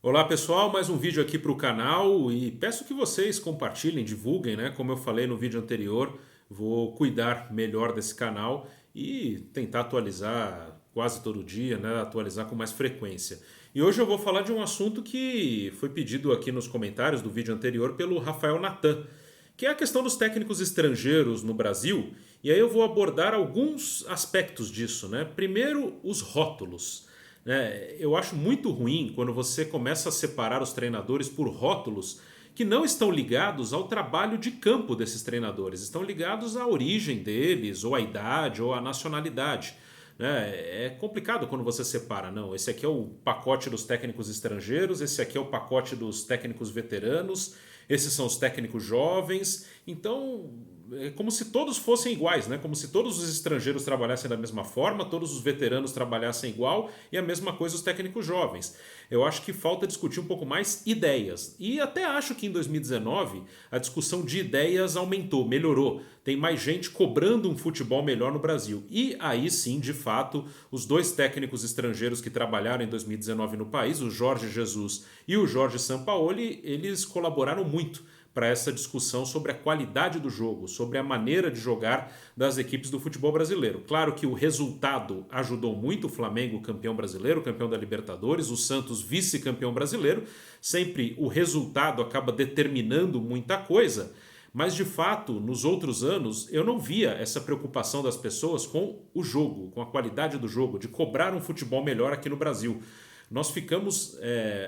Olá pessoal, mais um vídeo aqui para o canal e peço que vocês compartilhem, divulguem, né? Como eu falei no vídeo anterior, vou cuidar melhor desse canal e tentar atualizar quase todo dia, né? Atualizar com mais frequência. E hoje eu vou falar de um assunto que foi pedido aqui nos comentários do vídeo anterior pelo Rafael Natan, que é a questão dos técnicos estrangeiros no Brasil. E aí eu vou abordar alguns aspectos disso, né? Primeiro, os rótulos. Eu acho muito ruim quando você começa a separar os treinadores por rótulos que não estão ligados ao trabalho de campo desses treinadores, estão ligados à origem deles, ou à idade, ou à nacionalidade. É complicado quando você separa, não, esse aqui é o pacote dos técnicos estrangeiros, esse aqui é o pacote dos técnicos veteranos, esses são os técnicos jovens, então é como se todos fossem iguais, né? Como se todos os estrangeiros trabalhassem da mesma forma, todos os veteranos trabalhassem igual e a mesma coisa os técnicos jovens. Eu acho que falta discutir um pouco mais ideias. E até acho que em 2019 a discussão de ideias aumentou, melhorou. Tem mais gente cobrando um futebol melhor no Brasil. E aí sim, de fato, os dois técnicos estrangeiros que trabalharam em 2019 no país, o Jorge Jesus e o Jorge Sampaoli, eles colaboraram muito para essa discussão sobre a qualidade do jogo, sobre a maneira de jogar das equipes do futebol brasileiro. Claro que o resultado ajudou muito, o Flamengo campeão brasileiro, campeão da Libertadores, o Santos vice-campeão brasileiro. Sempre o resultado acaba determinando muita coisa, mas de fato, nos outros anos, eu não via essa preocupação das pessoas com o jogo, com a qualidade do jogo, de cobrar um futebol melhor aqui no Brasil. Nós ficamos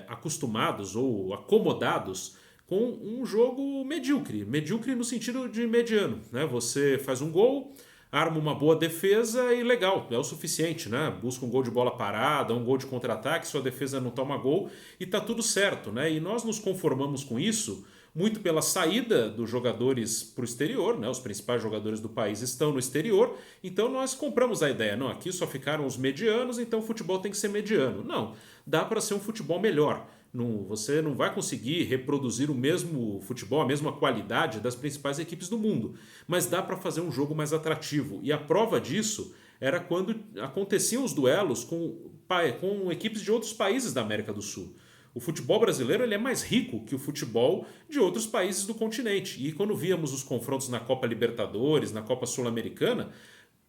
acostumados ou acomodados com um jogo medíocre. Medíocre no sentido de mediano, né? Você faz um gol, arma uma boa defesa e legal, é o suficiente, né? Busca um gol de bola parada, um gol de contra-ataque, sua defesa não toma gol e tá tudo certo, né? E nós nos conformamos com isso muito pela saída dos jogadores para o exterior, né? Os principais jogadores do país estão no exterior, então nós compramos a ideia, não, aqui só ficaram os medianos, então o futebol tem que ser mediano. Não, dá para ser um futebol melhor. Não, você não vai conseguir reproduzir o mesmo futebol, a mesma qualidade das principais equipes do mundo, mas dá para fazer um jogo mais atrativo. E a prova disso era quando aconteciam os duelos com equipes de outros países da América do Sul. O futebol brasileiro ele é mais rico que o futebol de outros países do continente. E quando víamos os confrontos na Copa Libertadores, na Copa Sul-Americana,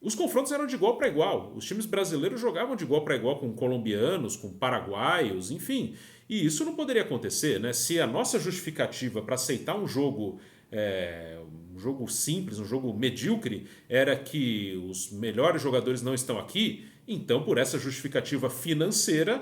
os confrontos eram de igual para igual. Os times brasileiros jogavam de igual para igual com colombianos, com paraguaios, enfim. E isso não poderia acontecer, né? Se a nossa justificativa para aceitar um jogo simples, um jogo medíocre, era que os melhores jogadores não estão aqui, então por essa justificativa financeira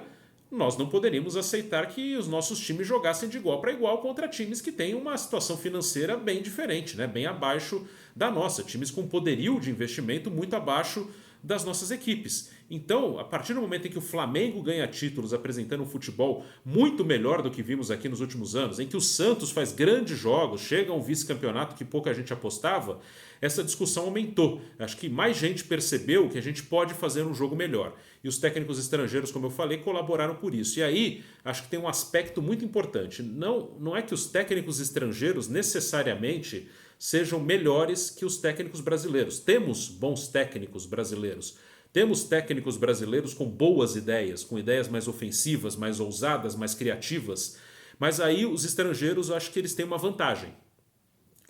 nós não poderíamos aceitar que os nossos times jogassem de igual para igual contra times que têm uma situação financeira bem diferente, né? Bem abaixo da nossa, times com poderio de investimento muito abaixo das nossas equipes. Então, a partir do momento em que o Flamengo ganha títulos apresentando um futebol muito melhor do que vimos aqui nos últimos anos, em que o Santos faz grandes jogos, chega a um vice-campeonato que pouca gente apostava, essa discussão aumentou. Acho que mais gente percebeu que a gente pode fazer um jogo melhor. E os técnicos estrangeiros, como eu falei, colaboraram por isso. E aí, acho que tem um aspecto muito importante. Não é que os técnicos estrangeiros necessariamente sejam melhores que os técnicos brasileiros. Temos bons técnicos brasileiros. Temos técnicos brasileiros com boas ideias, com ideias mais ofensivas, mais ousadas, mais criativas. Mas aí os estrangeiros, eu acho que eles têm uma vantagem.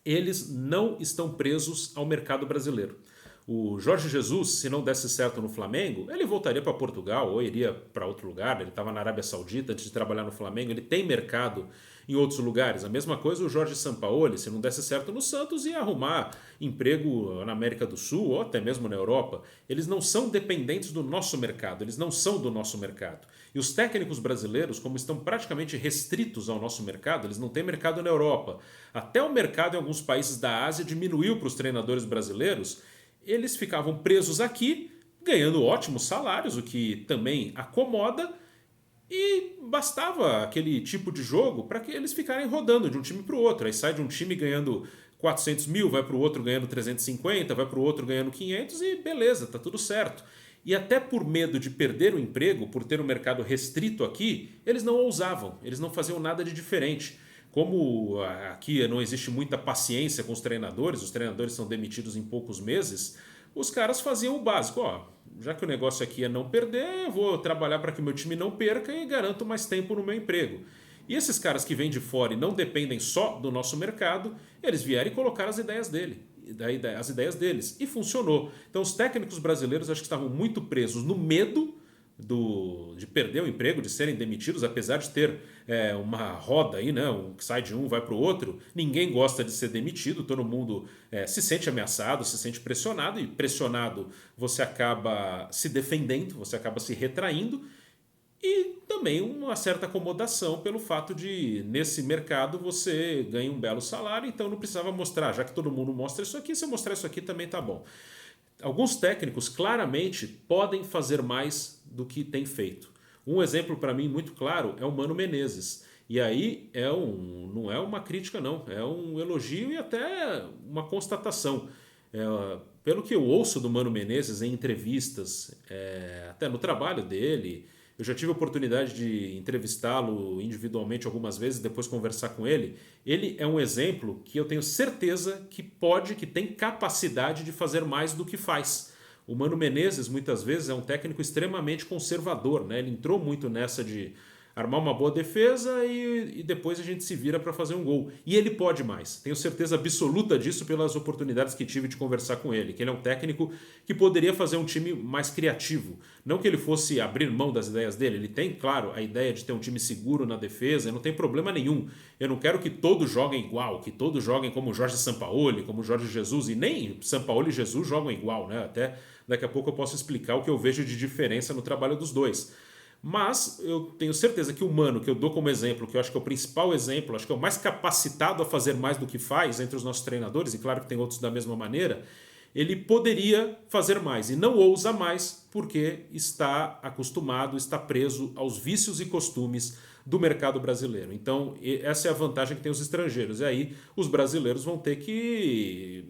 Eles não estão presos ao mercado brasileiro. O Jorge Jesus, se não desse certo no Flamengo, ele voltaria para Portugal ou iria para outro lugar. Ele estava na Arábia Saudita antes de trabalhar no Flamengo. Ele tem mercado em outros lugares. A mesma coisa o Jorge Sampaoli, se não desse certo no Santos, ia arrumar emprego na América do Sul ou até mesmo na Europa. Eles não são dependentes do nosso mercado, eles não são do nosso mercado. E os técnicos brasileiros, como estão praticamente restritos ao nosso mercado, eles não têm mercado na Europa. Até o mercado em alguns países da Ásia diminuiu para os treinadores brasileiros. Eles ficavam presos aqui, ganhando ótimos salários, o que também acomoda, e bastava aquele tipo de jogo para que eles ficarem rodando de um time para o outro. Aí sai de um time ganhando 400 mil, vai para o outro ganhando 350, vai para o outro ganhando 500 e beleza, tá tudo certo. E até por medo de perder o emprego, por ter um mercado restrito aqui, eles não ousavam, eles não faziam nada de diferente. Como aqui não existe muita paciência com os treinadores são demitidos em poucos meses, os caras faziam o básico, ó, já que o negócio aqui é não perder, eu vou trabalhar para que o meu time não perca e garanto mais tempo no meu emprego. E esses caras que vêm de fora e não dependem só do nosso mercado, eles vieram e colocaram as ideias as ideias deles. E funcionou. Então os técnicos brasileiros acho que estavam muito presos no medo de perder o emprego, de serem demitidos, apesar de ter uma roda aí, né? Um que sai de um vai para o outro. Ninguém gosta de ser demitido, todo mundo se sente ameaçado, se sente pressionado, e pressionado você acaba se defendendo, você acaba se retraindo. E também uma certa acomodação pelo fato de, nesse mercado, você ganha um belo salário, então não precisava mostrar. Já que todo mundo mostra isso aqui, se eu mostrar isso aqui também tá bom. Alguns técnicos claramente podem fazer mais do que tem feito. Um exemplo para mim muito claro é o Mano Menezes. E aí não é uma crítica, não. É um elogio e até uma constatação. Pelo que eu ouço do Mano Menezes em entrevistas, até no trabalho dele, eu já tive a oportunidade de entrevistá-lo individualmente algumas vezes, depois conversar com ele. Ele é um exemplo que eu tenho certeza que tem capacidade de fazer mais do que faz. O Mano Menezes, muitas vezes, é um técnico extremamente conservador, né? Ele entrou muito nessa de armar uma boa defesa e depois a gente se vira para fazer um gol. E ele pode mais. Tenho certeza absoluta disso pelas oportunidades que tive de conversar com ele, que ele é um técnico que poderia fazer um time mais criativo. Não que ele fosse abrir mão das ideias dele, ele tem, claro, a ideia de ter um time seguro na defesa, não tem problema nenhum. Eu não quero que todos joguem igual, que todos joguem como Jorge Sampaoli, como Jorge Jesus, e nem Sampaoli e Jesus jogam igual, né? Até daqui a pouco eu posso explicar o que eu vejo de diferença no trabalho dos dois. Mas eu tenho certeza que o Mano, que eu dou como exemplo, que eu acho que é o principal exemplo, acho que é o mais capacitado a fazer mais do que faz entre os nossos treinadores, e claro que tem outros da mesma maneira, ele poderia fazer mais e não ousa mais porque está acostumado, está preso aos vícios e costumes do mercado brasileiro. Então, essa é a vantagem que tem os estrangeiros. E aí os brasileiros vão ter que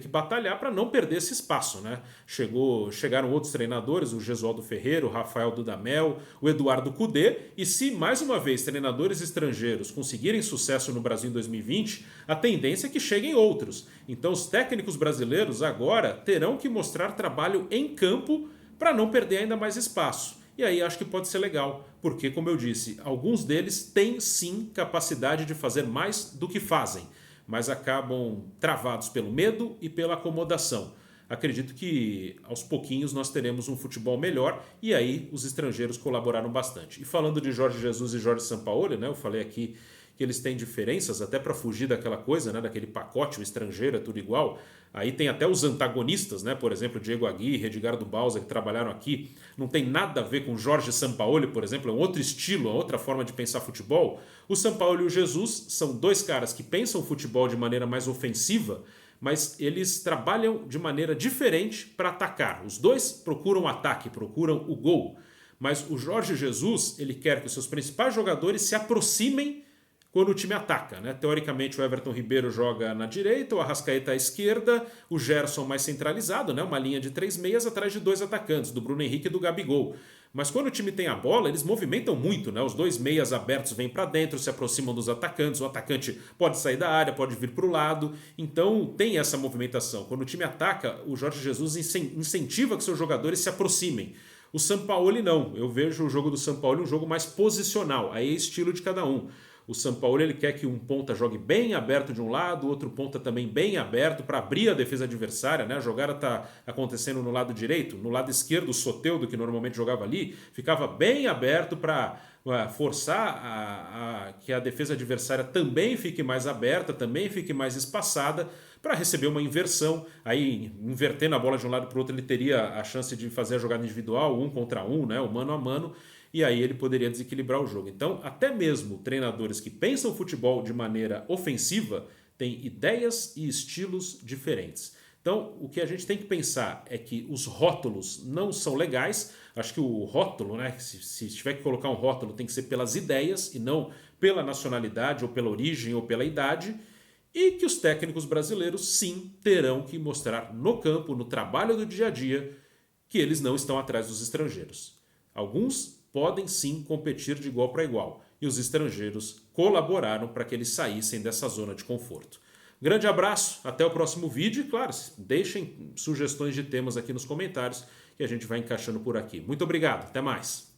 batalhar para não perder esse espaço, né? Chegaram outros treinadores, o Gesualdo Ferreira, o Rafael Dudamel, o Eduardo Cudê, e se mais uma vez treinadores estrangeiros conseguirem sucesso no Brasil em 2020, a tendência é que cheguem outros. Então os técnicos brasileiros agora terão que mostrar trabalho em campo para não perder ainda mais espaço. E aí acho que pode ser legal, porque, como eu disse, alguns deles têm sim capacidade de fazer mais do que fazem, mas acabam travados pelo medo e pela acomodação. Acredito que aos pouquinhos nós teremos um futebol melhor e aí os estrangeiros colaboraram bastante. E falando de Jorge Jesus e Jorge Sampaoli, né, eu falei aqui que eles têm diferenças até para fugir daquela coisa, né, daquele pacote, o estrangeiro é tudo igual. Aí tem até os antagonistas, né? Por exemplo, Diego Aguirre, Edgardo Bausa, que trabalharam aqui. Não tem nada a ver com Jorge Sampaoli, por exemplo, é um outro estilo, é outra forma de pensar futebol. O Sampaoli e o Jesus são dois caras que pensam futebol de maneira mais ofensiva, mas eles trabalham de maneira diferente para atacar. Os dois procuram o ataque, procuram o gol. Mas o Jorge Jesus, ele quer que os seus principais jogadores se aproximem quando o time ataca, né? Teoricamente o Everton Ribeiro joga na direita, o Arrascaeta à esquerda, o Gerson mais centralizado, né? Uma linha de 3 meias atrás de 2 atacantes, do Bruno Henrique e do Gabigol. Mas quando o time tem a bola, eles movimentam muito, né? Os 2 meias abertos vêm para dentro, se aproximam dos atacantes, o atacante pode sair da área, pode vir para o lado, então tem essa movimentação. Quando o time ataca, o Jorge Jesus incentiva que seus jogadores se aproximem. O Sampaoli não, eu vejo o jogo do Sampaoli um jogo mais posicional, aí é estilo de cada um. O Sampaoli ele quer que um ponta jogue bem aberto de um lado, o outro ponta também bem aberto para abrir a defesa adversária, né? A jogada está acontecendo no lado direito, no lado esquerdo o Soteldo, que normalmente jogava ali, ficava bem aberto para forçar que a defesa adversária também fique mais aberta, também fique mais espaçada, para receber uma inversão. Aí, invertendo a bola de um lado para o outro, ele teria a chance de fazer a jogada individual, 1 contra 1, né? O mano a mano, e aí ele poderia desequilibrar o jogo. Então, até mesmo treinadores que pensam futebol de maneira ofensiva têm ideias e estilos diferentes. Então, o que a gente tem que pensar é que os rótulos não são legais. Acho que o rótulo, né, se tiver que colocar um rótulo, tem que ser pelas ideias e não pela nacionalidade ou pela origem ou pela idade. E que os técnicos brasileiros, sim, terão que mostrar no campo, no trabalho do dia a dia, que eles não estão atrás dos estrangeiros. Alguns podem sim competir de igual para igual, e os estrangeiros colaboraram para que eles saíssem dessa zona de conforto. Grande abraço, até o próximo vídeo e, claro, deixem sugestões de temas aqui nos comentários que a gente vai encaixando por aqui. Muito obrigado, até mais!